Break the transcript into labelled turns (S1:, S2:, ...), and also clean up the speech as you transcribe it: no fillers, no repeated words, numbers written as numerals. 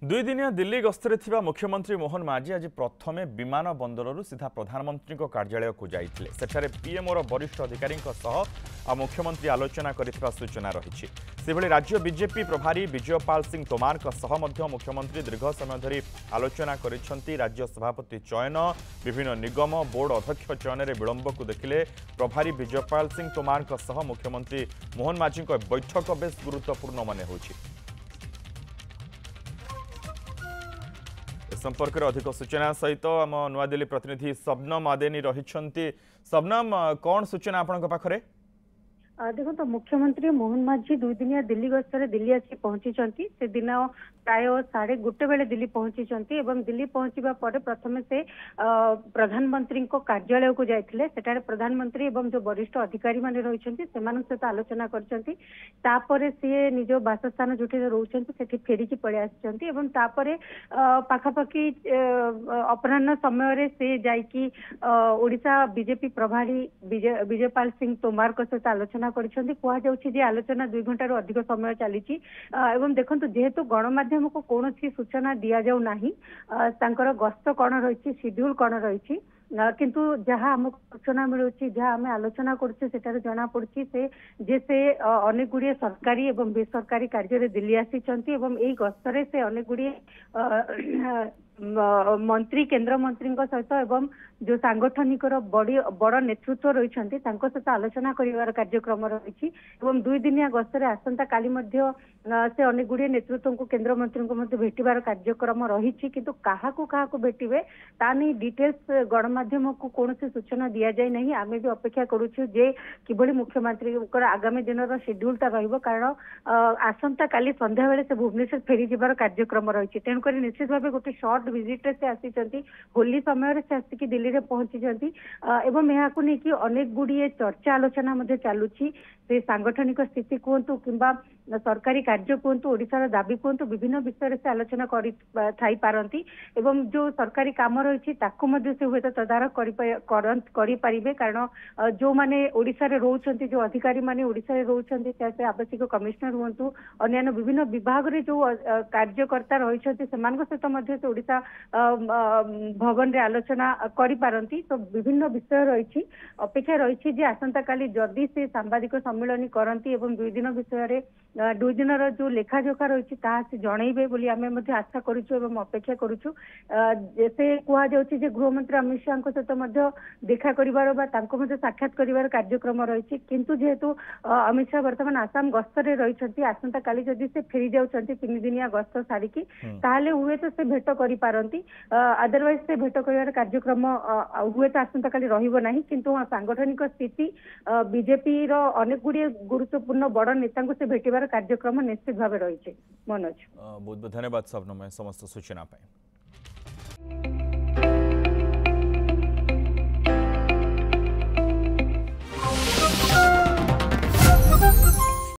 S1: दुई दिनिया दिल्ली गस्तरे थिबा मुख्यमंत्री मोहन माझी आज प्रथमे विमान बंदररू सीधा प्रधानमंत्री कार्यालय को जाइथिले। सेठारे पीएमओ वरिष्ठ अधिकारी मुख्यमंत्री आलोचना करिथिबा सूचना रही। सेभଳି राज्य बीजेपी प्रभारी विजयपाल सिंह तोमार मुख्यमंत्री दीर्घ समय धरी आलोचना करिसेंती। राज्य सभापति चयन विभिन्न निगम बोर्ड अध्यक्ष चयन में विलंब को देखिले प्रभारी विजयपाल सिंह तोमार मुख्यमंत्री मोहन माझी बैठक बेस गुरुत्वपूर्ण मन होछि। संपर्क में अधिक सूचना सहित आम नुआदिल्ली प्रतिनिधि शबनम आदेनी रही। शबनम, कौन सूचना आपण पाखरे?
S2: देखो तो मुख्यमंत्री मोहन माझी दुई दिनिया दिल्ली गस्तरे दिल्ली आसी पहुंची से दिन प्राय 1:30 बेले दिल्ली पहुंची दिल्ली पहुंचवा पर प्रथम से प्रधानमंत्री को कार्यालय को जाइथिले। सेठारे प्रधानमंत्री एवं जो वरिष्ठ अधिकारी माने रहिसेंती सेमान सहित आलोचना करछंती। तापरे से निज बासस्थान जोठी रहउछंती सेठी फेरिकी पळे आछंती एवं तापरे पाखापाखी अपराह्न समय रे से जाइकी ओडिशा बीजेपी प्रभारी विजयपाल सिंह तोमार को सहित आलोचना आलोचना 2 घंटा अधिक समय चली। देखो जेहेतु गणमाध्यम को कौन सूचना दि जाऊ नाही, गस्त कौन रही शेड्यूल कौन रही किंतु जहाँ आमको सूचना मिलूँ जहाँ आम आलोचना कर जना पड़ी से अनेक गुड़िए सरकारी और बेसरकारी कार्य दिल्ली आसी गस्तरे से अनेक गुड़िए मंत्री केंद्र मंत्री सहित एवं जो सांगठनिक बड़ नेतृत्व रही सहित आलोचना कर कार्यक्रम रही। 2 दिनिया गस्तरे आसंता काली से अनेक गुड़िए नेतृत्व को केंद्र मंत्री को भेटार कार्यक्रम रही किंतु क्या भेटे ता नहीं डिटेल्स गणमाध्यम को कौन सूचना दि जाए नहीं। आम भी अपेक्षा करुचु जे किभली मुख्यमंत्री आगामी दिन शेड्यूलटा रहिबो कारण आसंता काली संध्या बेले से भुवनेश्वर फेरी जबार कार्यक्रम रही। तेणुक निश्चित भाव गोटे शॉर्ट विजिट से आसी होली समय से आसिक दिल्ली रे पहुंची एवं यहाँ अनेक गुड़िए चर्चा आलोचना चलुची से सांगठनिक स्थिति कहतु किंबा सरकारी कार्य कहतु ओडिशार दाबी कहतु विभिन्न विषय से आलोचना पारती एवं जो सरकारी काम रही से हुए तदारख करें कारण जो माने ओडिशा रे रोचंती जो अधिकारी माने ओडिशा रे रोचंती से आवश्यक कमिश्नर हुंतु अन्य विभिन्न विभाग रे जो कार्यकर्ता रही सहित ओडिशा भवन रे आलोचना करि तो विभिन्न विषय रही। अपेक्षा रही आसंता काली जदि से सांबादिक सम्मेलन करती एवं 2 दिन विषय 2 दिन जो लेखाजोखा रही जनइबे बोली आमे आशा करुचु एवं अपेक्षा करुचु। से कहुचे गृहमंत्री अमित शाह सहित देखा करिवार साक्षात करिवार कार्यक्रम रही किंतु जेहेतु अमित शाह वर्तमान आसाम गस्तरे रही आसंता काली जदि से फेरी जाउछंती 3 दिनिया गस्त सारिकी ताहले हुए तो से भेट करि पारंती। अदरवाइज से भेट करिवार कार्यक्रम हुए तो आसंता काली रहिबो नाही किंतु सांगठनिक स्थिति बीजेपी रो अनेक गुड़िए गुरुत्वपूर्ण बड़ नेता से भेटिबार कार्यक्रम निश्चित भाव रही। मनोज,
S1: बहुत बहुत धन्यवाद शबनम समस्त सूचना।